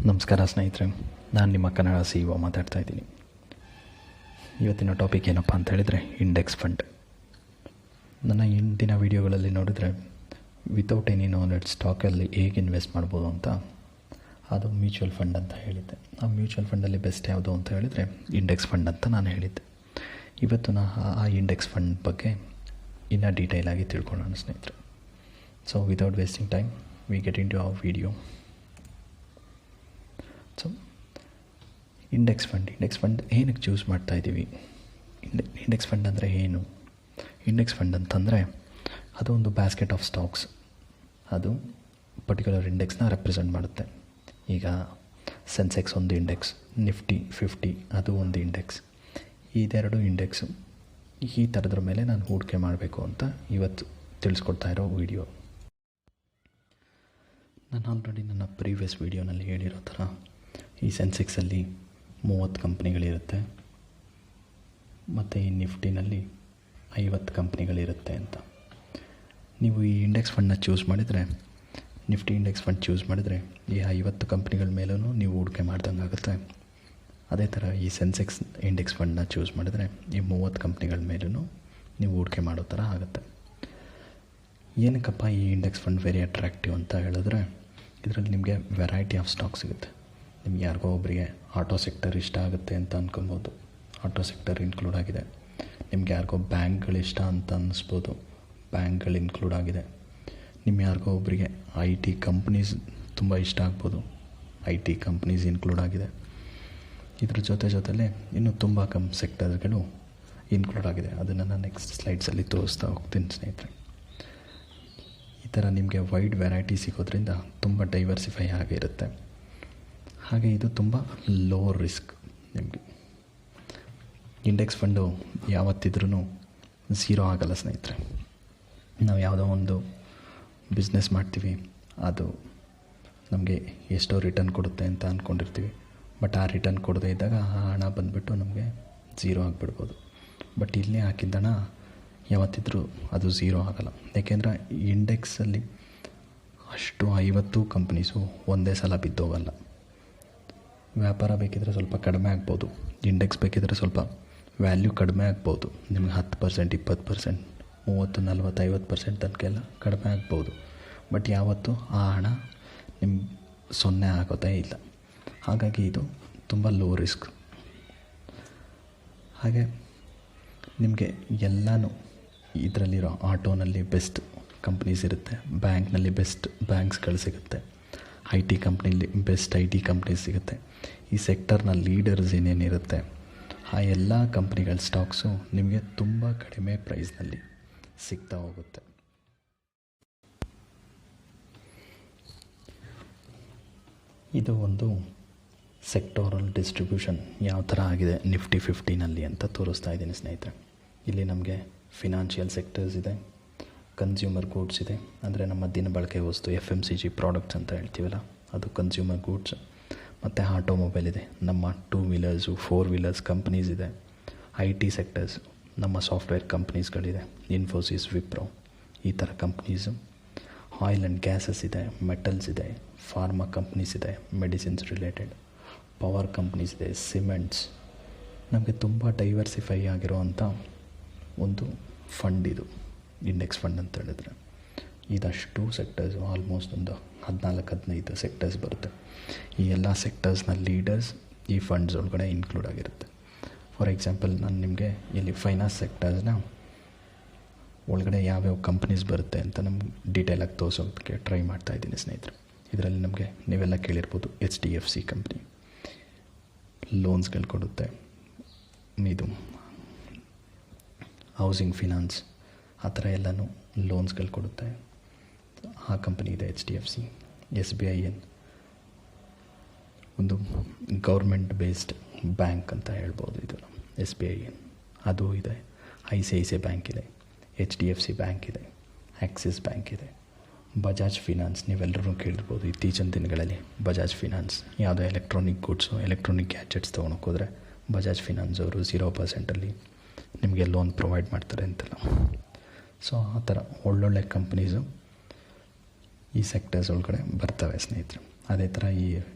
ನಮಸ್ಕಾರ ಸ್ನೇಹಿತರೆ, ನಾನು ನಿಮ್ಮ ಕನ್ನಡ CEO ಮಾತಾಡ್ತಾ ಇದ್ದೀನಿ. ಇವತ್ತಿನ ಟಾಪಿಕ್ ಏನಪ್ಪ ಅಂತ ಹೇಳಿದರೆ ಇಂಡೆಕ್ಸ್ ಫಂಡ್. ನನ್ನ ಹಿಂದಿನ ವೀಡಿಯೋಗಳಲ್ಲಿ ನೋಡಿದರೆ ವಿತೌಟ್ ಎನಿ ನಾಲೆಡ್ಜ್ ಸ್ಟಾಕಲ್ಲಿ ಹೇಗೆ ಇನ್ವೆಸ್ಟ್ ಮಾಡ್ಬೋದು ಅಂತ, ಅದು ಮ್ಯೂಚುವಲ್ ಫಂಡ್ ಅಂತ ಹೇಳಿದ್ದೆ. ಆ ಮ್ಯೂಚುವಲ್ ಫಂಡಲ್ಲಿ ಬೆಸ್ಟ್ ಯಾವುದು ಅಂತ ಹೇಳಿದರೆ ಇಂಡೆಕ್ಸ್ ಫಂಡ್ ಅಂತ ನಾನು ಹೇಳಿದ್ದೆ. ಇವತ್ತು ಆ ಇಂಡೆಕ್ಸ್ ಫಂಡ್ ಬಗ್ಗೆ ಇನ್ನೂ ಡೀಟೇಲಾಗಿ ತಿಳ್ಕೊಳ್ಳೋಣ ಸ್ನೇಹಿತರೆ. So without wasting time we get into our video. So index fund ಏನಕ್ಕೆ ಚೂಸ್ ಮಾಡ್ತಾಯಿದ್ದೀವಿ? ಇಂಡೆಕ್ಸ್ ಫಂಡ್ ಅಂದರೆ ಏನು? ಇಂಡೆಕ್ಸ್ ಫಂಡ್ ಅಂತಂದರೆ ಅದು ಒಂದು ಬ್ಯಾಸ್ಕೆಟ್ ಆಫ್ ಸ್ಟಾಕ್ಸ್. ಅದು ಪರ್ಟಿಕ್ಯುಲರ್ ಇಂಡೆಕ್ಸ್ನ ರೆಪ್ರೆಸೆಂಟ್ ಮಾಡುತ್ತೆ. ಈಗ ಸೆನ್ಸೆಕ್ಸ್ ಒಂದು ಇಂಡೆಕ್ಸ್, ನಿಫ್ಟಿ 50 ಅದು ಒಂದು ಇಂಡೆಕ್ಸ್. ಇದೆರಡು ಇಂಡೆಕ್ಸು ಈ ಥರದ್ರ ಮೇಲೆ ನಾನು ಹೂಡಿಕೆ ಮಾಡಬೇಕು ಅಂತ ಇವತ್ತು ತಿಳಿಸ್ಕೊಡ್ತಾ ಇರೋ ವಿಡಿಯೋ. ನಾನು ಆಲ್ರೆಡಿ ನನ್ನ ಪ್ರೀವಿಯಸ್ ವೀಡಿಯೋನಲ್ಲಿ ಹೇಳಿರೋ ಥರ ಈ ಸೆನ್ಸೆಕ್ಸಲ್ಲಿ 30 ಕಂಪ್ನಿಗಳಿರುತ್ತೆ ಮತ್ತು ಈ ನಿಫ್ಟಿನಲ್ಲಿ 50 ಕಂಪ್ನಿಗಳಿರುತ್ತೆ ಅಂತ. ನೀವು ಈ ಇಂಡೆಕ್ಸ್ ಫಂಡನ್ನ ಚೂಸ್ ಮಾಡಿದರೆ, ನಿಫ್ಟಿ ಇಂಡೆಕ್ಸ್ ಫಂಡ್ ಚೂಸ್ ಮಾಡಿದರೆ ಈ 50 ಕಂಪ್ನಿಗಳ ಮೇಲೂ ನೀವು ಹೂಡಿಕೆ ಮಾಡ್ದಂಗೆ ಆಗುತ್ತೆ. ಅದೇ ಥರ ಈ ಸೆನ್ಸೆಕ್ಸ್ ಇಂಡೆಕ್ಸ್ ಫಂಡನ್ನ ಚೂಸ್ ಮಾಡಿದರೆ ಈ 30 ಕಂಪ್ನಿಗಳ ಮೇಲೂ ನೀವು ಹೂಡಿಕೆ ಮಾಡೋ ಥರ ಆಗುತ್ತೆ. ಏನಕ್ಕಪ್ಪ ಈ ಇಂಡೆಕ್ಸ್ ಫಂಡ್ ವೆರಿ ಅಟ್ರಾಕ್ಟಿವ್ ಅಂತ ಹೇಳಿದ್ರೆ, ಇದರಲ್ಲಿ ನಿಮಗೆ ವೆರೈಟಿ ಆಫ್ ಸ್ಟಾಕ್ ಸಿಗುತ್ತೆ. ನಿಮ್ಗೆ ಯಾರಿಗೋ ಒಬ್ಬರಿಗೆ ಆಟೋ ಸೆಕ್ಟರ್ ಇಷ್ಟ ಆಗುತ್ತೆ ಅಂತ ಅಂದ್ಕೊಬೋದು, ಆಟೋ ಸೆಕ್ಟರ್ ಇನ್ಕ್ಲೂಡ್ ಆಗಿದೆ. ನಿಮ್ಗೆ ಯಾರಿಗೋ ಬ್ಯಾಂಕ್ಗಳು ಇಷ್ಟ ಅಂತ ಅನ್ನಿಸ್ಬೋದು, ಬ್ಯಾಂಕ್ಗಳು ಇನ್ಕ್ಲೂಡ್ ಆಗಿದೆ. ನಿಮ್ಮ ಯಾರಿಗೋ ಒಬ್ಬರಿಗೆ IT ಕಂಪ್ನೀಸ್ ತುಂಬ ಇಷ್ಟ ಆಗ್ಬೋದು, IT ಕಂಪ್ನೀಸ್ ಇನ್ಕ್ಲೂಡ್ ಆಗಿದೆ. ಇದ್ರ ಜೊತೆಲೇ ಇನ್ನೂ ತುಂಬ ಸೆಕ್ಟರ್ಗಳು ಇನ್ಕ್ಲೂಡ್ ಆಗಿದೆ. ಅದನ್ನು ನಾನು ನೆಕ್ಸ್ಟ್ ಸ್ಲೈಡ್ಸಲ್ಲಿ ತೋರಿಸ್ತಾ ಹೋಗ್ತೀನಿ ಸ್ನೇಹಿತರೆ. ಈ ಥರ ನಿಮಗೆ ವೈಡ್ ವೆರೈಟಿ ಸಿಗೋದ್ರಿಂದ ತುಂಬ ಡೈವರ್ಸಿಫೈ ಆಗಿರುತ್ತೆ. ಹಾಗೆ ಇದು ತುಂಬ ಲೋ ರಿಸ್ಕ್. ನಿಮಗೆ ಇಂಡೆಕ್ಸ್ ಫಂಡು ಯಾವತ್ತಿದ್ರೂ ಝೀರೋ ಆಗಲ್ಲ ಸ್ನೇಹಿತರೆ. ನಾವು ಯಾವುದೋ ಒಂದು ಬಿಸ್ನೆಸ್ ಮಾಡ್ತೀವಿ, ಅದು ನಮಗೆ ಎಷ್ಟೋ ರಿಟರ್ನ್ ಕೊಡುತ್ತೆ ಅಂತ ಅಂದ್ಕೊಂಡಿರ್ತೀವಿ. ಬಟ್ ಆ ರಿಟರ್ನ್ ಕೊಡದೇ ಇದ್ದಾಗ ಆ ಹಣ ಬಂದುಬಿಟ್ಟು ನಮಗೆ ಝೀರೋ ಆಗಿಬಿಡ್ಬೋದು. ಬಟ್ ಇಲ್ಲಿ ಹಾಕಿದ ಹಣ ಯಾವತ್ತಿದ್ರೂ ಅದು ಝೀರೋ ಆಗಲ್ಲ. ಏಕೆಂದರೆ ಇಂಡೆಕ್ಸಲ್ಲಿ ಅಷ್ಟು 50 ಕಂಪ್ನೀಸು ಒಂದೇ ಸಲ ಬಿದ್ದೋಗಲ್ಲ. ವ್ಯಾಪಾರ ಬೇಕಿದ್ರೆ ಸ್ವಲ್ಪ ಕಡಿಮೆ ಆಗ್ಬೋದು, ಇಂಡೆಕ್ಸ್ ಬೇಕಿದ್ರೆ ಸ್ವಲ್ಪ ವ್ಯಾಲ್ಯೂ ಕಡಿಮೆ ಆಗ್ಬೋದು. ನಿಮಗೆ 10%, 20%, 30%, 40%, 50% ತನಕೆಲ್ಲ ಕಡಿಮೆ ಆಗ್ಬೋದು. ಬಟ್ ಯಾವತ್ತೂ ಆ ಹಣ ನಿಮ್ಗೆ 0 ಆಗೋದೇ ಇಲ್ಲ. ಹಾಗಾಗಿ ಇದು ತುಂಬ ಲೋ ರಿಸ್ಕ್. ಹಾಗೆ ನಿಮಗೆ ಎಲ್ಲನೂ ಇದರಲ್ಲಿರೋ ಆಟೋನಲ್ಲಿ ಬೆಸ್ಟ್ ಕಂಪ್ನೀಸ್ ಇರುತ್ತೆ, ಬ್ಯಾಂಕ್ನಲ್ಲಿ ಬೆಸ್ಟ್ ಬ್ಯಾಂಕ್ಸ್ಗಳು ಸಿಗುತ್ತೆ, IT ಕಂಪ್ನಿಲಿ ಬೆಸ್ಟ್ IT ಕಂಪ್ನೀಸ್ ಸಿಗುತ್ತೆ. ಈ ಸೆಕ್ಟರ್ನ ಲೀಡರ್ಸ್ ಏನೇನಿರುತ್ತೆ ಆ ಎಲ್ಲ ಕಂಪ್ನಿಗಳ ಸ್ಟಾಕ್ಸು ನಿಮಗೆ ತುಂಬ ಕಡಿಮೆ ಪ್ರೈಸ್ನಲ್ಲಿ ಸಿಗ್ತಾ ಹೋಗುತ್ತೆ. ಇದು ಒಂದು ಸೆಕ್ಟೋರಲ್ ಡಿಸ್ಟ್ರಿಬ್ಯೂಷನ್ ಯಾವ ಥರ ಆಗಿದೆ ನಿಫ್ಟಿ 50ನಲ್ಲಿ ಅಂತ ತೋರಿಸ್ತಾ ಇದ್ದೀನಿ ಸ್ನೇಹಿತರೆ. ಇಲ್ಲಿ ನಮಗೆ ಫಿನಾನ್ಷಿಯಲ್ ಸೆಕ್ಟರ್ಸ್ ಇದೆ, ಕನ್ಸ್ಯೂಮರ್ ಗೂಡ್ಸ್ ಇದೆ, ಅಂದರೆ ನಮ್ಮ ದಿನಬಳಕೆ ವಸ್ತು FMCG ಪ್ರಾಡಕ್ಟ್ಸ್ ಅಂತ ಹೇಳ್ತೀವಲ್ಲ ಅದು ಕನ್ಸ್ಯೂಮರ್ ಗೂಡ್ಸ್. ಮತ್ತು ಆಟೋಮೊಬೈಲ್ ಇದೆ, ನಮ್ಮ 2 ವೀಲರ್ಸು 4 ವೀಲರ್ಸ್ ಕಂಪ್ನೀಸ್ ಇದೆ. IT ಸೆಕ್ಟರ್ಸ್, ನಮ್ಮ ಸಾಫ್ಟ್ವೇರ್ ಕಂಪ್ನೀಸ್ಗಳಿದೆ, ಇನ್ಫೋಸಿಸ್, ವಿಪ್ರೋ ಈ ಥರ ಕಂಪ್ನೀಸು. ಆಯಿಲ್ ಆ್ಯಂಡ್ ಗ್ಯಾಸಸ್ ಇದೆ, ಮೆಟಲ್ಸ್ ಇದೆ, ಫಾರ್ಮಾ ಕಂಪ್ನೀಸ್ ಇದೆ, ಮೆಡಿಸಿನ್ಸ್ ರಿಲೇಟೆಡ್, ಪವರ್ ಕಂಪ್ನೀಸ್ ಇದೆ, ಸಿಮೆಂಟ್ಸ್. ನಮಗೆ ತುಂಬ ಡೈವರ್ಸಿಫೈ ಆಗಿರೋವಂಥ ಒಂದು ಫಂಡ್ ಇದು ಇಂಡೆಕ್ಸ್ ಫಂಡ್ ಅಂತ ಹೇಳಿದ್ರೆ. ಇದಷ್ಟು ಸೆಕ್ಟರ್ಸು ಆಲ್ಮೋಸ್ಟ್ ಒಂದು 14-15 ಸೆಕ್ಟರ್ಸ್ ಬರುತ್ತೆ. ಈ ಎಲ್ಲ ಸೆಕ್ಟರ್ಸ್ನ ಲೀಡರ್ಸ್ ಈ ಫಂಡ್ಸ್ ಒಳಗಡೆ ಇನ್ಕ್ಲೂಡ್ ಆಗಿರುತ್ತೆ. ಫಾರ್ ಎಕ್ಸಾಂಪಲ್ ನಾನು ನಿಮಗೆ ಇಲ್ಲಿ ಫೈನಾನ್ಸ್ ಸೆಕ್ಟರ್ಸ್ನ ಒಳಗಡೆ ಯಾವ್ಯಾವ ಕಂಪ್ನೀಸ್ ಬರುತ್ತೆ ಅಂತ ನಮ್ಗೆ ಡೀಟೇಲಾಗಿ ತೋರಿಸೋದಕ್ಕೆ ಟ್ರೈ ಮಾಡ್ತಾಯಿದ್ದೀನಿ ಸ್ನೇಹಿತರೆ. ಇದರಲ್ಲಿ ನಮಗೆ ನೀವೆಲ್ಲ ಕೇಳಿರ್ಬೋದು HDFC ಕಂಪ್ನಿ ಲೋನ್ಸ್ಗಳು ಕೊಡುತ್ತೆ, ಇದು ಹೌಸಿಂಗ್ ಫಿನಾನ್ಸ್ ಆ ಥರ ಎಲ್ಲನೂ ಲೋನ್ಸ್ಗಳು ಕೊಡುತ್ತೆ. ಆ ಕಂಪ್ನಿ ಇದೆ HDFC. SBI ಒಂದು ಗೌರ್ಮೆಂಟ್ ಬೇಸ್ಡ್ ಬ್ಯಾಂಕ್ ಅಂತ ಹೇಳ್ಬೋದು ಇದು SBI ಅದು ಇದೆ. ICICI ಬ್ಯಾಂಕ್ ಇದೆ, HDFC ಬ್ಯಾಂಕ್ ಇದೆ, ಆಕ್ಸಿಸ್ ಬ್ಯಾಂಕ್ ಇದೆ, ಬಜಾಜ್ ಫಿನಾನ್ಸ್ ನೀವೆಲ್ಲರೂ ಕೇಳಿರ್ಬೋದು. ಇತ್ತೀಚಿನ ದಿನಗಳಲ್ಲಿ ಬಜಾಜ್ ಫಿನಾನ್ಸ್ ಯಾವುದೋ ಎಲೆಕ್ಟ್ರಾನಿಕ್ ಗೂಡ್ಸು, ಎಲೆಕ್ಟ್ರಾನಿಕ್ ಗ್ಯಾಜೆಟ್ಸ್ ತೊಗೊಳಕ್ಕೆ ಹೋದರೆ ಬಜಾಜ್ ಫಿನಾನ್ಸ್ ಅವರು 0%ಅಲ್ಲಿ ನಿಮಗೆ ಲೋನ್ ಪ್ರೊವೈಡ್ ಮಾಡ್ತಾರೆ ಅಂತೆಲ್ಲ. ಸೊ ಆ ಥರ ಒಳ್ಳೊಳ್ಳೆ ಕಂಪ್ನೀಸು ಈ ಸೆಕ್ಟರ್ಸ್ ಒಳಗಡೆ ಬರ್ತವೆ ಸ್ನೇಹಿತರೆ. ಅದೇ ಥರ ಈ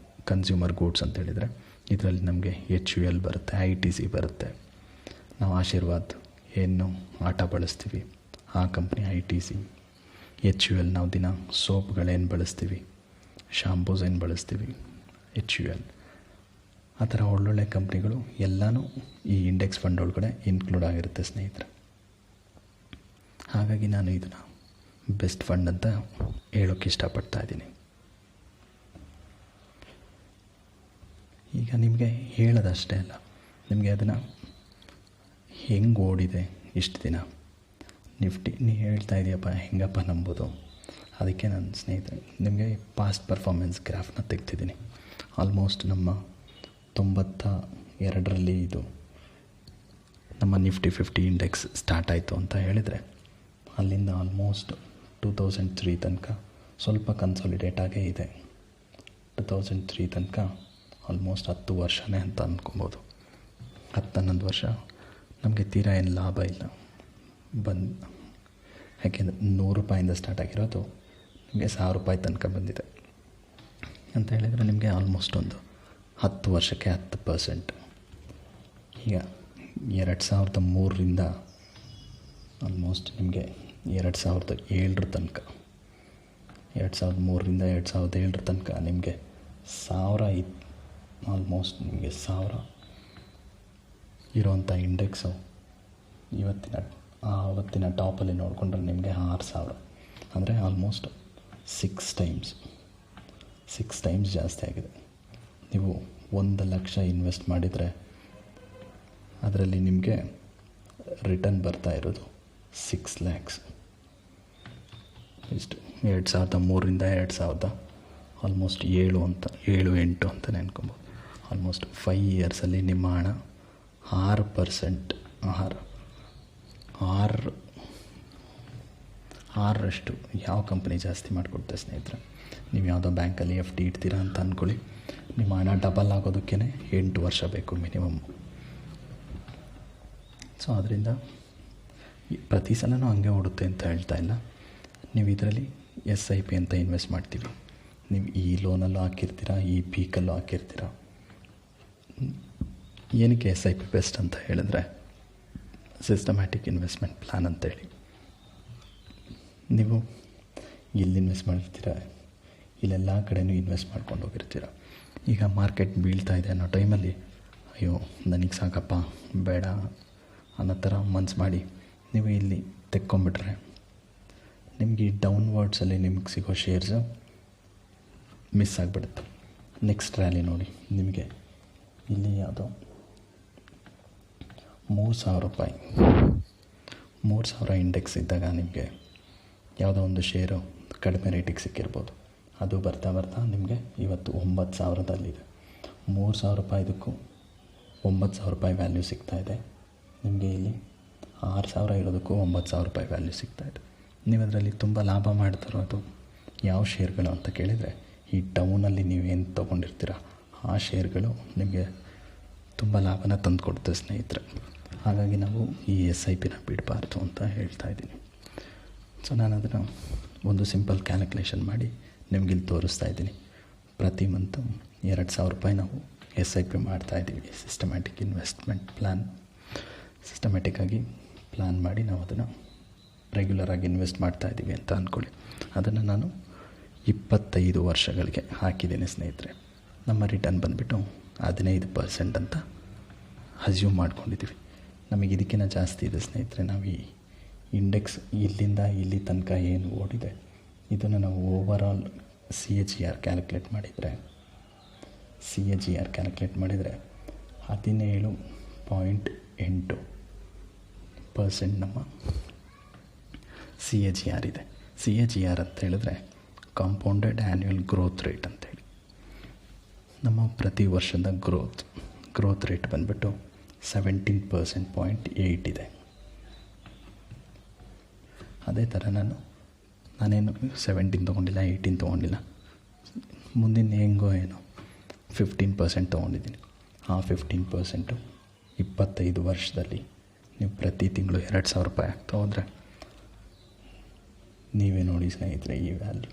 ಕನ್ಸ್ಯೂಮರ್ ಗೂಡ್ಸ್ ಅಂತ ಹೇಳಿದರೆ ಇದರಲ್ಲಿ ನಮಗೆ HUL ಬರುತ್ತೆ, ITC ಬರುತ್ತೆ. ನಾವು ಆಶೀರ್ವಾದ್ ಏನು ಆಟ ಬಳಸ್ತೀವಿ ಆ ಕಂಪ್ನಿ ITC. HUL ನಾವು ದಿನ ಸೋಪ್ಗಳೇನು ಬಳಸ್ತೀವಿ, ಶಾಂಪೂಸ್ ಏನು ಬಳಸ್ತೀವಿ, HUL. ಆ ಥರ ಒಳ್ಳೊಳ್ಳೆ ಕಂಪ್ನಿಗಳು ಎಲ್ಲನೂ ಈ ಇಂಡೆಕ್ಸ್ ಫಂಡ್ ಒಳಗಡೆ ಇನ್ಕ್ಲೂಡ್ ಆಗಿರುತ್ತೆ ಸ್ನೇಹಿತರೆ. ಹಾಗಾಗಿ ನಾನು ಇದನ್ನು ಬೆಸ್ಟ್ ಫಂಡ್ ಅಂತ ಹೇಳೋಕ್ಕೆ ಇಷ್ಟಪಡ್ತಾ ಇದ್ದೀನಿ. ಈಗ ನಿಮಗೆ ಹೇಳೋದಷ್ಟೇ ಅಲ್ಲ, ನಿಮಗೆ ಅದನ್ನು ಹೆಂಗೆ ಓಡಿದೆ ಇಷ್ಟು ದಿನ ನಿಫ್ಟಿ ನೀ ಹೇಳ್ತಾ ಇದೆಯಪ್ಪ ಹೆಂಗಪ್ಪ ನಂಬೋದು. ಅದಕ್ಕೆ ನನ್ನ ಸ್ನೇಹಿತರೆ ನಿಮಗೆ ಪಾಸ್ಟ್ ಪರ್ಫಾರ್ಮೆನ್ಸ್ ಗ್ರಾಫ್ನ ತೆಗ್ತಿದ್ದೀನಿ. ಆಲ್ಮೋಸ್ಟ್ ನಮ್ಮ 92ರಲ್ಲಿ ಇದು ನಮ್ಮ ನಿಫ್ಟಿ 50 ಇಂಡೆಕ್ಸ್ ಸ್ಟಾರ್ಟ್ ಆಯಿತು ಅಂತ ಹೇಳಿದರೆ ಅಲ್ಲಿಂದ ಆಲ್ಮೋಸ್ಟ್ 2003 ತನಕ ಸ್ವಲ್ಪ ಕನ್ಸಾಲಿಡೇಟ್ ಆಗೇ ಇದೆ. 2003 ತನಕ ಆಲ್ಮೋಸ್ಟ್ 10 ವರ್ಷನೇ ಅಂತ ಅಂದ್ಕೊಬೋದು. 10-11 ವರ್ಷ ನಮಗೆ ತೀರಾ ಏನು ಲಾಭ ಇಲ್ಲ ಯಾಕೆಂದರೆ ₹100 ಸ್ಟಾರ್ಟ್ ಆಗಿರೋದು ನಿಮಗೆ ₹1000 ತನಕ ಬಂದಿದೆ ಅಂತ ಹೇಳಿದರೆ ನಿಮಗೆ ಆಲ್ಮೋಸ್ಟ್ ಒಂದು 10 ವರ್ಷಕ್ಕೆ 10%. ಈಗ 2003ರಿಂದ ಆಲ್ಮೋಸ್ಟ್ ನಿಮಗೆ 2007 ತನಕ 2003ರಿಂದ 2007 ತನಕ ನಿಮಗೆ 1000 ಆಲ್ಮೋಸ್ಟ್ ನಿಮಗೆ 1000 ಇರೋವಂಥ ಇಂಡೆಕ್ಸು ಆವತ್ತಿನ ಟಾಪಲ್ಲಿ ನೋಡಿಕೊಂಡ್ರೆ ನಿಮಗೆ 6000 ಅಂದರೆ ಆಲ್ಮೋಸ್ಟ್ 6 ಟೈಮ್ಸ್ ಜಾಸ್ತಿ ಆಗಿದೆ. ನೀವು 1 ಲಕ್ಷ ಇನ್ವೆಸ್ಟ್ ಮಾಡಿದರೆ ಅದರಲ್ಲಿ ನಿಮಗೆ ರಿಟರ್ನ್ ಬರ್ತಾ ಇರೋದು 6 lakhs. ಇಷ್ಟು 2003ರಿಂದ 2000 ಆಲ್ಮೋಸ್ಟ್ 7-8 ಅಂತ ನೆನ್ಕೊಬೋದು. ಆಲ್ಮೋಸ್ಟ್ 5 ಇಯರ್ಸಲ್ಲಿ ನಿಮ್ಮ ಹಣ 6% 6ರಷ್ಟು ಯಾವ ಕಂಪ್ನಿ ಜಾಸ್ತಿ ಮಾಡಿಕೊಡುತ್ತೆ ಸ್ನೇಹಿತರೆ. ನೀವು ಯಾವುದೋ ಬ್ಯಾಂಕಲ್ಲಿ FD ಇಡ್ತೀರಾ ಅಂತ ಅಂದ್ಕೊಳ್ಳಿ, ನಿಮ್ಮ ಹಣ ಡಬಲ್ ಆಗೋದಕ್ಕೇ 8 ವರ್ಷ ಬೇಕು ಮಿನಿಮಮ್. ಸೊ ಅದರಿಂದ ಪ್ರತಿ ಸಲನೂ ಹಂಗೆ ಓಡುತ್ತೆ ಅಂತ ಹೇಳ್ತಾ ಇಲ್ಲ. ನೀವು ಇದರಲ್ಲಿ SIP ಅಂತ ಇನ್ವೆಸ್ಟ್ ಮಾಡ್ತೀವಿ. ನೀವು ಈ ಲೋನಲ್ಲೂ ಹಾಕಿರ್ತೀರ, ಈ ಪೀಕಲ್ಲೂ ಹಾಕಿರ್ತೀರ. ಏನಕ್ಕೆ SIP ಬೆಸ್ಟ್ ಅಂತ ಹೇಳಿದ್ರೆ ಸಿಸ್ಟಮ್ಯಾಟಿಕ್ ಇನ್ವೆಸ್ಟ್ಮೆಂಟ್ ಪ್ಲ್ಯಾನ್ ಅಂತೇಳಿ. ನೀವು ಇಲ್ಲಿ ಇನ್ವೆಸ್ಟ್ ಮಾಡಿರ್ತೀರ, ಇಲ್ಲೆಲ್ಲ ಕಡೆಯೂ ಇನ್ವೆಸ್ಟ್ ಮಾಡ್ಕೊಂಡು ಹೋಗಿರ್ತೀರ. ಈಗ ಮಾರ್ಕೆಟ್ ಬೀಳ್ತಾ ಇದೆ ಅನ್ನೋ ಟೈಮಲ್ಲಿ ಅಯ್ಯೋ ನನಗೆ ಸಾಕಪ್ಪ ಬೇಡ ಅನ್ನೋ ಥರ ಮನ್ಸು ಮಾಡಿ ನೀವು ಇಲ್ಲಿ ತೆಕ್ಕೊಂಬಿಟ್ರೆ ನಿಮಗೆ ಈ ಡೌನ್ವರ್ಡ್ಸಲ್ಲಿ ನಿಮಗೆ ಸಿಗೋ ಶೇರ್ಸು ಮಿಸ್ ಆಗಿಬಿಡುತ್ತೆ. ನೆಕ್ಸ್ಟ್ ರ್ಯಾಲಿ ನೋಡಿ, ನಿಮಗೆ ಇಲ್ಲಿ ಯಾವುದೋ $3,000 ಇಂಡೆಕ್ಸ್ ಇದ್ದಾಗ ನಿಮಗೆ ಯಾವುದೋ ಒಂದು ಶೇರು ಕಡಿಮೆ ರೇಟಿಗೆ ಸಿಕ್ಕಿರ್ಬೋದು. ಅದು ಬರ್ತಾ ನಿಮಗೆ ಇವತ್ತು 9,000ದಲ್ಲಿದೆ. $3,000 $9,000 ವ್ಯಾಲ್ಯೂ ಸಿಗ್ತಾಯಿದೆ. ನಿಮಗೆ ಇಲ್ಲಿ 6,000 ಇರೋದಕ್ಕೂ $9,000 ವ್ಯಾಲ್ಯೂ ಸಿಗ್ತಾಯಿದೆ. ನೀವು ಅದರಲ್ಲಿ ತುಂಬ ಲಾಭ ಮಾಡ್ತಿರೋದು ಯಾವ ಶೇರ್ಗಳು ಅಂತ ಕೇಳಿದರೆ ಈ ಡೌನಲ್ಲಿ ನೀವೇನು ತೊಗೊಂಡಿರ್ತೀರ ಆ ಶೇರ್ಗಳು ನಿಮಗೆ ತುಂಬ ಲಾಭನ ತಂದು ಕೊಡುತ್ತೆ ಸ್ನೇಹಿತರೆ. ಹಾಗಾಗಿ ನಾವು ಈ SIPನ ಬಿಡಬಾರ್ದು ಅಂತ ಹೇಳ್ತಾ ಇದ್ದೀನಿ. ಸೊ ನಾನು ಅದನ್ನು ಒಂದು ಸಿಂಪಲ್ ಕ್ಯಾಲ್ಕುಲೇಷನ್ ಮಾಡಿ ನಿಮಗಿಲ್ಲಿ ತೋರಿಸ್ತಾ ಇದ್ದೀನಿ. ಪ್ರತಿ ಮಂತು $2,000 ನಾವು SIP ಮಾಡ್ತಾಯಿದ್ದೀವಿ. ಸಿಸ್ಟಮ್ಯಾಟಿಕ್ ಇನ್ವೆಸ್ಟ್ಮೆಂಟ್ ಪ್ಲ್ಯಾನ್ ಸಿಸ್ಟಮ್ಯಾಟಿಕ್ಕಾಗಿ ಪ್ಲ್ಯಾನ್ ಮಾಡಿ ನಾವು ಅದನ್ನು ರೆಗ್ಯುಲರಾಗಿ ಇನ್ವೆಸ್ಟ್ ಮಾಡ್ತಾಯಿದ್ದೀವಿ ಅಂತ ಅಂದ್ಕೊಳ್ಳಿ. ಅದನ್ನು ನಾನು 25 ವರ್ಷಗಳಿಗೆ ಹಾಕಿದ್ದೀನಿ ಸ್ನೇಹಿತರೆ. ನಮ್ಮ ರಿಟರ್ನ್ ಬಂದುಬಿಟ್ಟು 15% ಅಂತ ಅಸ್ಯೂಮ್ ಮಾಡ್ಕೊಂಡಿದ್ದೀವಿ. ನಮಗೆ ಇದಕ್ಕಿಂತ ಜಾಸ್ತಿ ಇದೆ ಸ್ನೇಹಿತರೆ. ನಾವು ಈ ಇಂಡೆಕ್ಸ್ ಇಲ್ಲಿಂದ ಇಲ್ಲಿ ತನಕ ಏನು ಓಡಿದೆ ಇದನ್ನು ನಾವು ಓವರಾಲ್ CAGR ಕ್ಯಾಲ್ಕುಲೇಟ್ ಮಾಡಿದರೆ 17.8% ನಮ್ಮ CAGR ಇದೆ. CAGR ಅಂತ ಹೇಳಿದ್ರೆ ಕಾಂಪೌಂಡೆಡ್ ಆ್ಯನ್ಯುವಲ್ ಗ್ರೋತ್ ರೇಟ್ ಅಂತೇಳಿ. ನಮ್ಮ ಪ್ರತಿ ವರ್ಷದ ಗ್ರೋತ್ ರೇಟ್ ಬಂದುಬಿಟ್ಟು 17.8 ಇದೆ. ಅದೇ ಥರ ನಾನೇನು 17 ತೊಗೊಂಡಿಲ್ಲ, 18 ತೊಗೊಂಡಿಲ್ಲ, ಮುಂದಿನ ಹೆಂಗೋ ಏನೋ 15% ತೊಗೊಂಡಿದ್ದೀನಿ. ಆ 15% 25 ವರ್ಷದಲ್ಲಿ ನೀವು ಪ್ರತಿ ತಿಂಗಳು $2,000 ಆಗ್ತಾ ಹೋದರೆ ನೀವೇ ನೋಡಿ ಸ್ನೇಹಿತರೆ ಈ ವ್ಯಾಲ್ಯೂ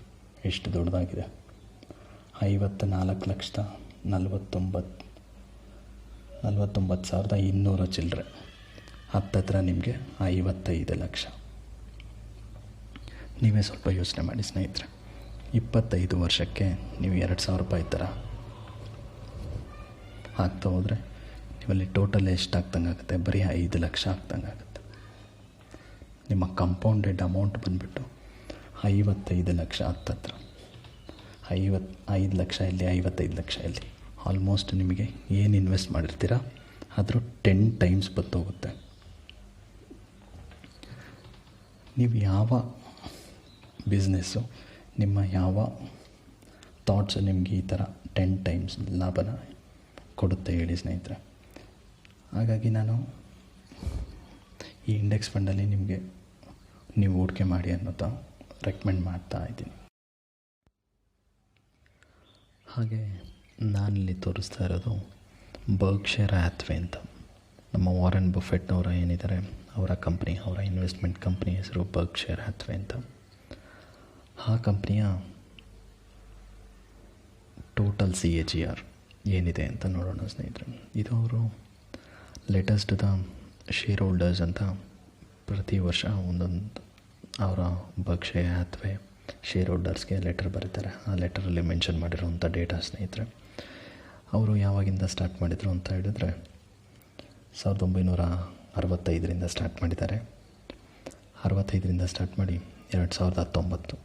ಎಷ್ಟು ದೊಡ್ಡದಾಗಿದೆ. 54 ಲಕ್ಷದ 49,200 ಚಿಲ್ಲರೆ, ಹತ್ತತ್ರ ನಿಮಗೆ 55 ಲಕ್ಷ. ನೀವೇ ಸ್ವಲ್ಪ ಯೋಚನೆ ಮಾಡಿ ಸ್ನೇಹಿತರೆ, 25 ವರ್ಷಕ್ಕೆ ನೀವು 2,000 ರೂಪಾಯಿ ಥರ ಆಗ್ತಾ ಹೋದರೆ ನೀವಲ್ಲಿ ಟೋಟಲ್ ಎಷ್ಟು ಆಗ್ತಂಗೆ ಆಗುತ್ತೆ? ಬರೀ 5 ಲಕ್ಷ ಆಗ್ತಂಗೆ ಆಗುತ್ತೆ. ನಿಮ್ಮ ಕಂಪೌಂಡೆಡ್ ಅಮೌಂಟ್ ಬಂದುಬಿಟ್ಟು 55 ಲಕ್ಷ. ಹತ್ತತ್ರ 5 ಲಕ್ಷ ಇಲ್ಲಿ, 55 ಲಕ್ಷ ಇಲ್ಲಿ. ಆಲ್ಮೋಸ್ಟ್ ನಿಮಗೆ ಏನು ಇನ್ವೆಸ್ಟ್ ಮಾಡಿರ್ತೀರ ಅದ್ರ 10 ಟೈಮ್ಸ್ ಬತ್ತೋಗುತ್ತೆ. ನೀವು ಯಾವ ಬಿಸ್ನೆಸ್ಸು, ನಿಮ್ಮ ಯಾವ ಥಾಟ್ಸು ನಿಮಗೆ ಈ ಥರ 10 ಟೈಮ್ಸ್ ಲಾಭನ ಕೊಡುತ್ತೆ ಹೇಳಿ ಸ್ನೇಹಿತರೆ? ಹಾಗಾಗಿ ನಾನು ಈ ಇಂಡೆಕ್ಸ್ ಫಂಡಲ್ಲಿ ನಿಮಗೆ ನೀವು ಹೂಡಿಕೆ ಮಾಡಿ ಅನ್ನೋದು ರೆಕಮೆಂಡ್ ಮಾಡ್ತಾ ಇದ್ದೀನಿ. ಹಾಗೆ ನಾನಿಲ್ಲಿ ತೋರಿಸ್ತಾ ಇರೋದು ಬರ್ಕ್ಷೈರ್ ಹ್ಯಾಥ್ವೇ ಅಂತ. ನಮ್ಮ ವಾರನ್ ಬಫೆಟ್ನವರ ಏನಿದ್ದಾರೆ ಅವರ ಕಂಪ್ನಿ, ಅವರ ಇನ್ವೆಸ್ಟ್ಮೆಂಟ್ ಕಂಪ್ನಿ ಹೆಸರು ಬರ್ಕ್ಷೈರ್ ಹ್ಯಾಥ್ವೇ ಅಂತ. ಆ ಕಂಪ್ನಿಯ ಟೋಟಲ್ CAGR ಏನಿದೆ ಅಂತ ನೋಡೋಣ ಸ್ನೇಹಿತರೆ. ಇದು ಅವರು letters to the share holders ಅಂತ ಪ್ರತಿ ವರ್ಷ ಒಂದೊಂದು ಅವರ ಬರ್ಕ್ಷೈರ್ ಹ್ಯಾಥ್ವೇ ಶೇರ್ ಹೋಲ್ಡರ್ಸ್ಗೆ ಲೆಟರ್ ಬರೀತಾರೆ. ಆ ಲೆಟರಲ್ಲಿ ಮೆನ್ಷನ್ ಮಾಡಿರೋವಂಥ ಡೇಟಾ ಸ್ನೇಹಿತರೆ. ಅವರು ಯಾವಾಗಿಂದ ಸ್ಟಾರ್ಟ್ ಮಾಡಿದರು ಅಂತ ಹೇಳಿದ್ರೆ 1965ರಿಂದ ಸ್ಟಾರ್ಟ್ ಮಾಡಿದ್ದಾರೆ. 65ರಿಂದ ಸ್ಟಾರ್ಟ್ ಮಾಡಿ 2019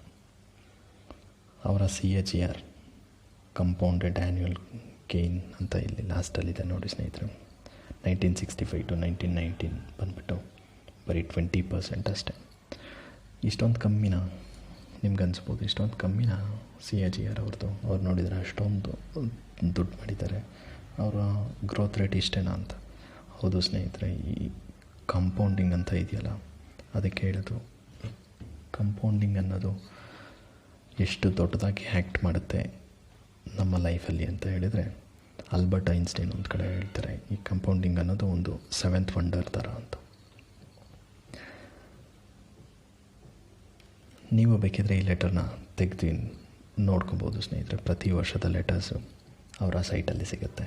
ಅವರ CAGR ಕಂಪೌಂಡೆಡ್ ಆ್ಯನ್ಯುಯಲ್ ಗೇನ್ ಅಂತ ಇಲ್ಲಿ ಲಾಸ್ಟಲ್ಲಿದೆ ನೋಡಿ ಸ್ನೇಹಿತರೆ. 1965 to 1919 ಬಂದುಬಿಟ್ಟು ಬರೀ 20% ಅಷ್ಟೇ. ಇಷ್ಟೊಂದು ಕಮ್ಮಿನ ನಿಮ್ಗೆ ಅನಿಸ್ಬೋದು, ಇಷ್ಟೊಂದು ಕಮ್ಮಿನ CAGR ಅವ್ರದ್ದು? ಅವ್ರು ನೋಡಿದರೆ ಅಷ್ಟೊಂದು ದುಡ್ಡು ಮಾಡಿದ್ದಾರೆ, ಅವರ ಗ್ರೋತ್ ರೇಟ್ ಇಷ್ಟೇನಾ ಅಂತ. ಹೌದು ಸ್ನೇಹಿತರೆ, ಈ ಕಂಪೌಂಡಿಂಗ್ ಅಂತ ಇದೆಯಲ್ಲ ಅದಕ್ಕೆ ಹೇಳೋದು. ಕಂಪೌಂಡಿಂಗ್ ಅನ್ನೋದು ಎಷ್ಟು ದೊಡ್ಡದಾಗಿ ಆ್ಯಕ್ಟ್ ಮಾಡುತ್ತೆ ನಮ್ಮ ಲೈಫಲ್ಲಿ ಅಂತ ಹೇಳಿದರೆ, ಆಲ್ಬರ್ಟ್ ಐನ್ಸ್ಟೈನ್ ಒಂದು ಕಡೆ ಹೇಳ್ತಾರೆ, ಈ ಕಂಪೌಂಡಿಂಗ್ ಅನ್ನೋದು ಒಂದು 7th ವಂಡರ್ ಥರ ಅಂತ. ನೀವು ಬೇಕಿದ್ರೆ ಈ ಲೆಟರ್ನ ತೆಗೆದು ನೋಡ್ಕೊಬೋದು ಸ್ನೇಹಿತರೆ. ಪ್ರತಿ ವರ್ಷದ ಲೆಟರ್ಸು ಅವರ ಸೈಟಲ್ಲಿ ಸಿಗುತ್ತೆ.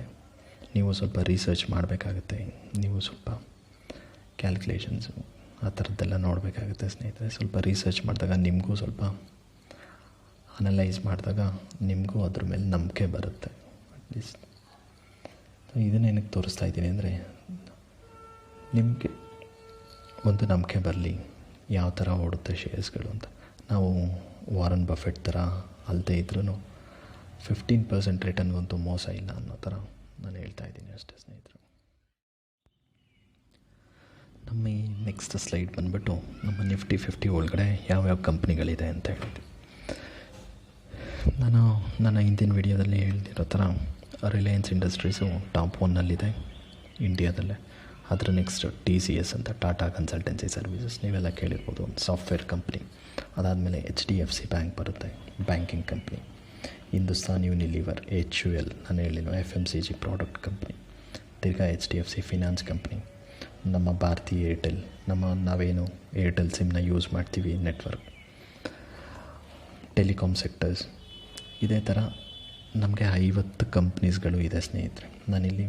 ನೀವು ಸ್ವಲ್ಪ ರಿಸರ್ಚ್ ಮಾಡಬೇಕಾಗುತ್ತೆ, ನೀವು ಸ್ವಲ್ಪ ಕ್ಯಾಲ್ಕುಲೇಷನ್ಸು ಆ ಥರದ್ದೆಲ್ಲ ನೋಡಬೇಕಾಗುತ್ತೆ ಸ್ನೇಹಿತರೆ. ಸ್ವಲ್ಪ ರಿಸರ್ಚ್ ಮಾಡಿದಾಗ ನಿಮಗೂ ಸ್ವಲ್ಪ ಅನಲೈಸ್ ಮಾಡಿದಾಗ ನಿಮಗೂ ಅದ್ರ ಮೇಲೆ ನಂಬಿಕೆ ಬರುತ್ತೆ. ಅಟ್ಲೀಸ್ಟ್ ಇದನ್ನೇನಕ್ಕೆ ತೋರಿಸ್ತಾ ಇದ್ದೀನಿ ಅಂದರೆ, ನಿಮಗೆ ಒಂದು ನಂಬಿಕೆ ಬರಲಿ ಯಾವ ಥರ ಓಡುತ್ತೆ ಶೇರ್ಸ್ಗಳು ಅಂತ. ನಾವು ವಾರನ್ ಬಫೆಟ್ ಥರ ಅಲ್ಲದೆ ಇದ್ರೂ 15% ರಿಟರ್ನ್ಗಂತೂ ಮೋಸ ಇಲ್ಲ ಅನ್ನೋ ಥರ ನಾನು ಹೇಳ್ತಾ ಇದ್ದೀನಿ ಅಷ್ಟೇ ಸ್ನೇಹಿತರು. ನಮ್ಮ ಈ ನೆಕ್ಸ್ಟ್ ಸ್ಲೈಡ್ ಬಂದುಬಿಟ್ಟು ನಮ್ಮ ನಿಫ್ಟಿ 50 ಒಳಗಡೆ ಯಾವ್ಯಾವ ಕಂಪ್ನಿಗಳಿದೆ ಅಂತ ಹೇಳಿದ್ವಿ. ನಾನು ನನ್ನ ಹಿಂದಿನ ವಿಡಿಯೋದಲ್ಲಿ ಹೇಳ್ತಿರೋ ಥರ ರಿಲಯನ್ಸ್ ಇಂಡಸ್ಟ್ರೀಸು ಟಾಪ್ 1ನಲ್ಲಿದೆ ಇಂಡಿಯಾದಲ್ಲೇ. ಅದರ ನೆಕ್ಸ್ಟ್ TCS ಅಂತ, ಟಾಟಾ ಕನ್ಸಲ್ಟೆನ್ಸಿ ಸರ್ವಿಸಸ್, ನೀವೆಲ್ಲ ಕೇಳಿರ್ಬೋದು, ಒಂದು ಸಾಫ್ಟ್ವೇರ್ ಕಂಪ್ನಿ. ಅದಾದಮೇಲೆ HDFC ಬ್ಯಾಂಕ್ ಬರುತ್ತೆ, banking company. Hindustan Unilever, HUL ನಾನು ಹೇಳಿರೋ FMCG ಪ್ರಾಡಕ್ಟ್ ಕಂಪ್ನಿ. ತಿರ್ಗಾ HDFC ಫಿನಾನ್ಸ್ ಕಂಪ್ನಿ. ನಮ್ಮ ಭಾರತಿ ಏರ್ಟೆಲ್, ನಾವೇನು ಏರ್ಟೆಲ್ ಸಿಮ್ನ ಯೂಸ್ ಮಾಡ್ತೀವಿ, ನೆಟ್ವರ್ಕ್, ಟೆಲಿಕಾಮ್ ಸೆಕ್ಟರ್ಸ್. ಇದೇ ಥರ ನಮಗೆ 50 ಕಂಪ್ನೀಸ್ಗಳು ಇದೆ ಸ್ನೇಹಿತರೆ. ನಾನಿಲ್ಲಿ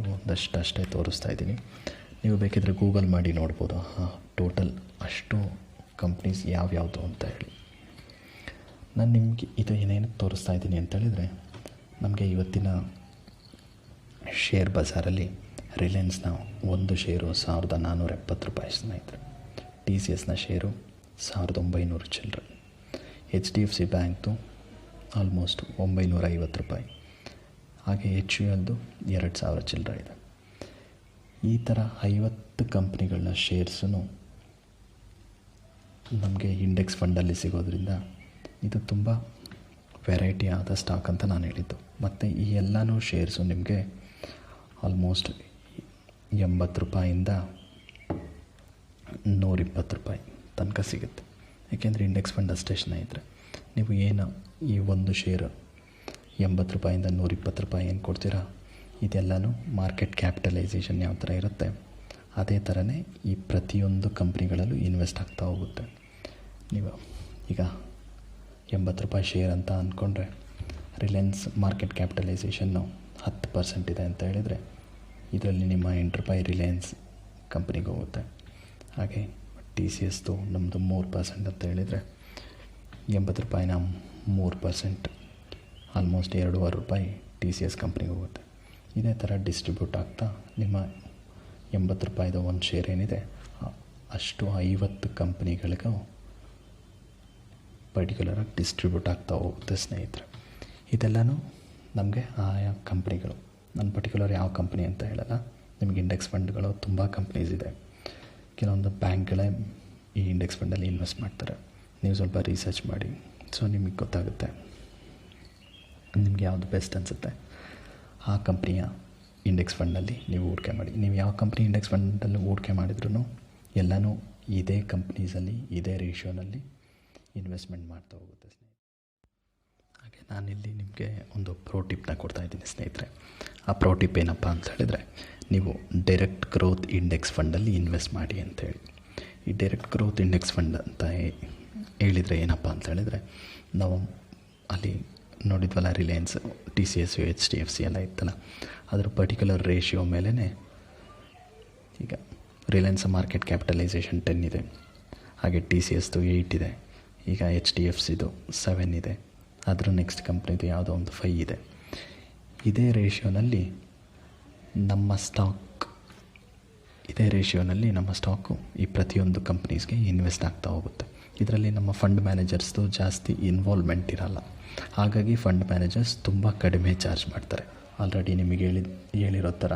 ಅಷ್ಟೇ ತೋರಿಸ್ತಾ ಇದ್ದೀನಿ. ನೀವು ಬೇಕಿದ್ರೆ ಗೂಗಲ್ ಮಾಡಿ ನೋಡ್ಬೋದು ಟೋಟಲ್ ಅಷ್ಟು ಕಂಪ್ನೀಸ್ ಯಾವ್ಯಾವುದು ಅಂತ ಹೇಳಿ. ನಾನು ನಿಮಗೆ ಇದು ಏನೇನು ತೋರಿಸ್ತಾ ಇದ್ದೀನಿ ಅಂತ ಹೇಳಿದರೆ, ನಮಗೆ ಇವತ್ತಿನ ಶೇರ್ ಬಜಾರಲ್ಲಿ ರಿಲಯನ್ಸ್ನ ಒಂದು ಶೇರು 1,470 ರೂಪಾಯಿ ಸ್ನೇಹಿತರೆ. TCSನ ಶೇರು 1,900 ಚಿಲ್ಲರೆ. HDFC ಬ್ಯಾಂಕ್ದು ಆಲ್ಮೋಸ್ಟ್ 950 ರೂಪಾಯಿ. ಹಾಗೆ HULದು 2,000 ಚಿಲ್ಲರೆ ಇದೆ. ಈ ಥರ 50 ಕಂಪ್ನಿಗಳ ಶೇರ್ಸು ನಮಗೆ ಇಂಡೆಕ್ಸ್ ಫಂಡಲ್ಲಿ ಸಿಗೋದ್ರಿಂದ ಇದು ತುಂಬ ವೆರೈಟಿ ಆದ ಸ್ಟಾಕ್ ಅಂತ ನಾನು ಹೇಳಿದ್ದು. ಮತ್ತು ಈ ಎಲ್ಲನೂ ಶೇರ್ಸು ನಿಮಗೆ ಆಲ್ಮೋಸ್ಟ್ 80 ರೂಪಾಯಿಂದ 120 ರೂಪಾಯಿ ತನಕ ಸಿಗುತ್ತೆ. ಏಕೆಂದರೆ ಇಂಡೆಕ್ಸ್ ಫಂಡ್ ಅಷ್ಟೇ ಸ್ನೇಹಿತರೆ. ನೀವು ಏನು ಈ ಒಂದು ಶೇರು 80 ರೂಪಾಯಿಂದ 120 ರೂಪಾಯಿ ಏನು ಕೊಡ್ತೀರಾ, ಇದೆಲ್ಲನೂ ಮಾರ್ಕೆಟ್ ಕ್ಯಾಪಿಟಲೈಸೇಷನ್ ಯಾವ ಥರ ಇರುತ್ತೆ ಅದೇ ಥರನೇ ಈ ಪ್ರತಿಯೊಂದು ಕಂಪ್ನಿಗಳಲ್ಲೂ ಇನ್ವೆಸ್ಟ್ ಆಗ್ತಾ ಹೋಗುತ್ತೆ. ನೀವು ಈಗ 80 ರೂಪಾಯಿ ಶೇರ್ ಅಂತ ಅಂದ್ಕೊಂಡ್ರೆ ರಿಲಯನ್ಸ್ ಮಾರ್ಕೆಟ್ ಕ್ಯಾಪಿಟಲೈಸೇಷನ್ನು 10% ಇದೆ ಅಂತ ಹೇಳಿದರೆ ಇದರಲ್ಲಿ ನಿಮ್ಮ ಎಂಟರ್ಪ್ರೈ ರಿಲಯನ್ಸ್ ಕಂಪ್ನಿಗೆ ಹೋಗುತ್ತೆ. ಹಾಗೆ TCSದು ನಮ್ಮದು 3% ಅಂತ ಹೇಳಿದರೆ ₹80 3%, ಆಲ್ಮೋಸ್ಟ್ ₹2.5 TCS ಕಂಪ್ನಿಗೆ ಹೋಗುತ್ತೆ. ಇದೇ ಥರ ಡಿಸ್ಟ್ರಿಬ್ಯೂಟ್ ಆಗ್ತಾ ನಿಮ್ಮ ₹80 ಒಂದು ಶೇರ್ ಏನಿದೆ ಅಷ್ಟು 50 ಕಂಪ್ನಿಗಳಿಗೂ ಪರ್ಟಿಕ್ಯುಲರಾಗಿ ಡಿಸ್ಟ್ರಿಬ್ಯೂಟ್ ಆಗ್ತಾ ಹೋಗುತ್ತೆ ಸ್ನೇಹಿತರೆ. ಇದೆಲ್ಲನೂ ನಮಗೆ ಆಯಾ ಕಂಪ್ನಿಗಳು, ನಾನು ಪರ್ಟಿಕ್ಯುಲರ್ ಯಾವ ಕಂಪ್ನಿ ಅಂತ ಹೇಳಲ್ಲ, ನಿಮಗೆ ಇಂಡೆಕ್ಸ್ ಫಂಡ್ಗಳು ತುಂಬ ಕಂಪ್ನೀಸ್ ಇದೆ. ಕೆಲವೊಂದು ಬ್ಯಾಂಕ್ಗಳೇ ಈ ಇಂಡೆಕ್ಸ್ ಫಂಡಲ್ಲಿ ಇನ್ವೆಸ್ಟ್ ಮಾಡ್ತಾರೆ. ನೀವು ಸ್ವಲ್ಪ ರಿಸರ್ಚ್ ಮಾಡಿ, ಸೊ ನಿಮಗೆ ಗೊತ್ತಾಗುತ್ತೆ ನಿಮ್ಗೆ ಯಾವುದು ಬೆಸ್ಟ್ ಅನಿಸುತ್ತೆ ಆ ಕಂಪ್ನಿಯ ಇಂಡೆಕ್ಸ್ ಫಂಡಲ್ಲಿ ನೀವು ಹೂಡಿಕೆ ಮಾಡಿ. ನೀವು ಯಾವ ಕಂಪ್ನಿ ಇಂಡೆಕ್ಸ್ ಫಂಡಲ್ಲಿ ಹೂಡಿಕೆ ಮಾಡಿದ್ರೂ ಎಲ್ಲನೂ ಇದೇ ಕಂಪ್ನೀಸಲ್ಲಿ ಇದೇ ರೇಷಿಯೋನಲ್ಲಿ ಇನ್ವೆಸ್ಟ್ಮೆಂಟ್ ಮಾಡ್ತಾ ಹೋಗುತ್ತೆ ಸ್ನೇಹಿತರೆ. ಹಾಗೆ ನಾನಿಲ್ಲಿ ನಿಮಗೆ ಒಂದು ಪ್ರೋ ಟಿಪ್ನ ಕೊಡ್ತಾಯಿದ್ದೀನಿ ಸ್ನೇಹಿತರೆ. ಆ ಪ್ರೋ ಟಿಪ್ ಏನಪ್ಪ ಅಂತ ಹೇಳಿದರೆ, ನೀವು ಡೈರೆಕ್ಟ್ ಗ್ರೋತ್ ಇಂಡೆಕ್ಸ್ ಫಂಡಲ್ಲಿ ಇನ್ವೆಸ್ಟ್ ಮಾಡಿ ಅಂತೇಳಿ. ಈ ಡೈರೆಕ್ಟ್ ಗ್ರೋತ್ ಇಂಡೆಕ್ಸ್ ಫಂಡ್ ಅಂತ ಹೇಳಿದರೆ ಏನಪ್ಪ ಅಂತ ಹೇಳಿದರೆ, ನಾವು ಅಲ್ಲಿ ನೋಡಿದ್ವಲ್ಲ ರಿಲಯನ್ಸ್, TCS, HDFC ಎಲ್ಲ ಇತ್ತಲ್ಲ, ಅದರ ಪರ್ಟಿಕ್ಯುಲರ್ ರೇಷಿಯೋ ಮೇಲೇ ಈಗ ರಿಲಯನ್ಸ್ ಮಾರ್ಕೆಟ್ ಕ್ಯಾಪಿಟಲೈಸೇಷನ್ 10 ಇದೆ, ಹಾಗೆ TCSದು 8 ಇದೆ, ಈಗ HDFCದು 7 ಇದೆ, ಅದರ ನೆಕ್ಸ್ಟ್ ಕಂಪ್ನಿದು ಯಾವುದೋ ಒಂದು 5 ಇದೆ. ಇದೇ ರೇಷಿಯೋನಲ್ಲಿ ನಮ್ಮ ಸ್ಟಾಕು ಈ ಪ್ರತಿಯೊಂದು ಕಂಪ್ನೀಸ್ಗೆ ಇನ್ವೆಸ್ಟ್ ಆಗ್ತಾ ಹೋಗುತ್ತೆ. ಇದರಲ್ಲಿ ನಮ್ಮ ಫಂಡ್ ಮ್ಯಾನೇಜರ್ಸ್ದು ಜಾಸ್ತಿ ಇನ್ವಾಲ್ವ್ಮೆಂಟ್ ಇರಲ್ಲ, ಹಾಗಾಗಿ ಫಂಡ್ ಮ್ಯಾನೇಜರ್ಸ್ ತುಂಬ ಕಡಿಮೆ ಚಾರ್ಜ್ ಮಾಡ್ತಾರೆ. ಆಲ್ರೆಡಿ ನಿಮಗೆ ಹೇಳಿರೋ ಥರ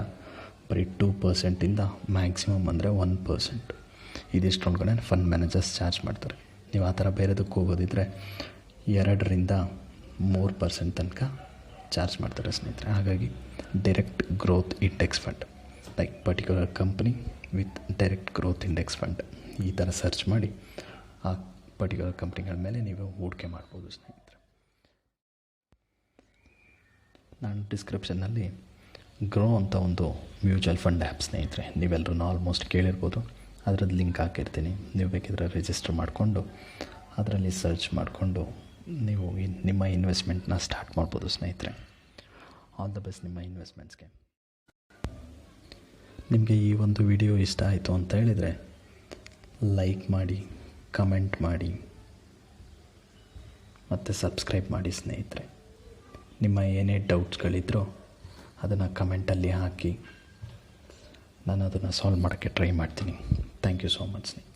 ಬರೀ 2%ಇಂದ ಮ್ಯಾಕ್ಸಿಮಮ್ ಅಂದರೆ 1% ಇದಿಷ್ಟೊಳಗಡೆ ಫಂಡ್ ಮ್ಯಾನೇಜರ್ಸ್ ಚಾರ್ಜ್ ಮಾಡ್ತಾರೆ. ನೀವು ಆ ಥರ ಬೇರೆದಕ್ಕೆ ಹೋಗೋದಿದ್ರೆ 2ರಿಂದ 3% ತನಕ ಚಾರ್ಜ್ ಮಾಡ್ತಾರೆ ಸ್ನೇಹಿತರೆ. ಹಾಗಾಗಿ direct growth index fund, like particular company with direct growth index fund, ಈ ಥರ ಸರ್ಚ್ ಮಾಡಿ ಆ ಪರ್ಟಿಕ್ಯುಲರ್ ಕಂಪ್ನಿಗಳ ಮೇಲೆ ನೀವು ಹೂಡಿಕೆ ಮಾಡ್ಬೋದು ಸ್ನೇಹಿತರೆ. ನಾನು ಡಿಸ್ಕ್ರಿಪ್ಷನ್ನಲ್ಲಿ ಗ್ರೋ ಅಂತ ಒಂದು ಮ್ಯೂಚುವಲ್ ಫಂಡ್ ಆ್ಯಪ್ ಸ್ನೇಹಿತರೆ, ನೀವೆಲ್ಲರೂ ಆಲ್ಮೋಸ್ಟ್ ಕೇಳಿರ್ಬೋದು, ಅದರದ್ದು ಲಿಂಕ್ ಹಾಕಿರ್ತೀನಿ. ನೀವು ಬೇಕಿದ್ರೆ ರಿಜಿಸ್ಟರ್ ಮಾಡಿಕೊಂಡು ಅದರಲ್ಲಿ ಸರ್ಚ್ ಮಾಡಿಕೊಂಡು ನೀವು ನಿಮ್ಮ ಇನ್ವೆಸ್ಟ್ಮೆಂಟ್ನ ಸ್ಟಾರ್ಟ್ ಮಾಡ್ಬೋದು ಸ್ನೇಹಿತರೆ. ಆಲ್ ದ ಬೆಸ್ಟ್ ನಿಮ್ಮ ಇನ್ವೆಸ್ಟ್ಮೆಂಟ್ಸ್ಗೆ. ನಿಮಗೆ ಈ ಒಂದು ವಿಡಿಯೋ ಇಷ್ಟ ಆಯಿತು ಅಂತ ಹೇಳಿದರೆ ಲೈಕ್ ಮಾಡಿ, ಕಮೆಂಟ್ ಮಾಡಿ ಮತ್ತು ಸಬ್ಸ್ಕ್ರೈಬ್ ಮಾಡಿ ಸ್ನೇಹಿತರೆ. ನಿಮ್ಮ ಏನೇ ಡೌಟ್ಸ್ಗಳಿದ್ರೂ ಅದನ್ನು ಕಮೆಂಟಲ್ಲಿ ಹಾಕಿ, ನಾನು ಅದನ್ನು ಸಾಲ್ವ್ ಮಾಡೋಕ್ಕೆ ಟ್ರೈ ಮಾಡ್ತೀನಿ. ಥ್ಯಾಂಕ್ ಯು ಸೋ ಮಚ್ ಸ್ನೇಹಿತರೆ.